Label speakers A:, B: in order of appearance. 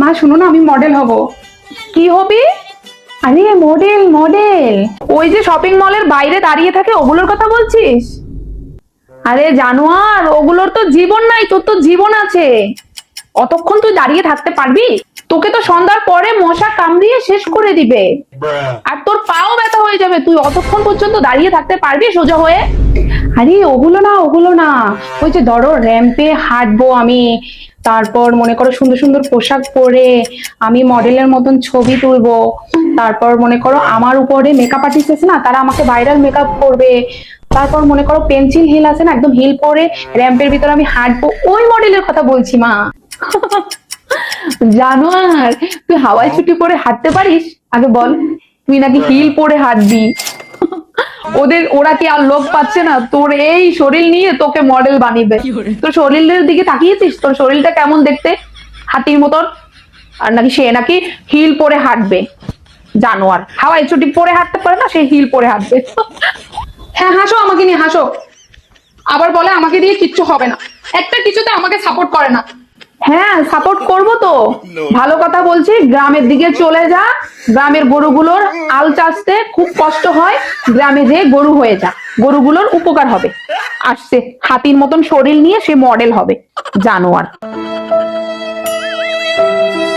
A: মা শুনো না, আমি মডেল হব। কি হবি? আরে মডেল মডেল, ওই যে শপিং মলের বাইরে দাঁড়িয়ে থাকে ওগুলোর কথা বলছিস? আরে জানোয়ার, ওগুলোর তো জীবন নাই, তোর তো জীবন আছে। অতক্ষণ তুই দাঁড়িয়ে থাকতে পারবি? তোকে তো সন্ধ্যার পরে মশা কামড়িয়ে শেষ করে দিবে। আর তোর পাও ব্যথা হয়ে যাবে, তুই অতক্ষণ পর্যন্ত দাঁড়িয়ে থাকতে পারবি সোজা হয়ে? আরে ওগুলো না, ওগুলো না, ওই যে ধরো র্যাম্পে হাঁটবো আমি, তারপর মনে করো সুন্দর সুন্দর পোশাক পরে আমি মডেলের মতন ছবি তুলবো, তারপর মনে করো আমার উপরে মেকআপ আর্টিস্ট আছে না, তারা আমাকে ভাইরাল মেকআপ করবে, তারপর মনে করো পেন্সিল হিল আছে না, একদম হিল পরে র্যাম্পের ভিতরে আমি হাঁটবো, ওই মডেলের কথা বলছি মা। জানোয়ার, তুই হাওয়াই ছুটি পরে হাঁটতে পারিস? আগে বল, তুই নাকি হিল পরে হাঁটবি। ওরা কি আর লোক পাচ্ছে না তোর এই শরীর নিয়ে তোকে মডেল বানিয়ে? তোর শরীরের দিকে তাকিয়েছিস? তোর শরীরটা কেমন দেখতে, হাতির মতন? আর নাকি সে নাকি হিল পরে হাঁটবে? জানোয়ার, হাওয়াই ছুটি পরে হাঁটতে পারে না, সে হিল পরে হাঁটবে। হ্যাঁ হাসো, আমাকে নিয়ে হাসো। আবার বলে আমাকে দিয়ে কিচ্ছু হবে না, একটা কিছুতে আমাকে সাপোর্ট করে না। হ্যাঁ সাপোর্ট করবো তো, ভালো কথা বলছি, গ্রামের দিকে চলে যা, গ্রামের গরুগুলোর আল চাষতে খুব কষ্ট হয়, গ্রামে যে গরু হয়ে যা, গরুগুলোর উপকার হবে। আসছে হাতির মতন শরীর নিয়ে সে মডেল হবে, জানোয়ার।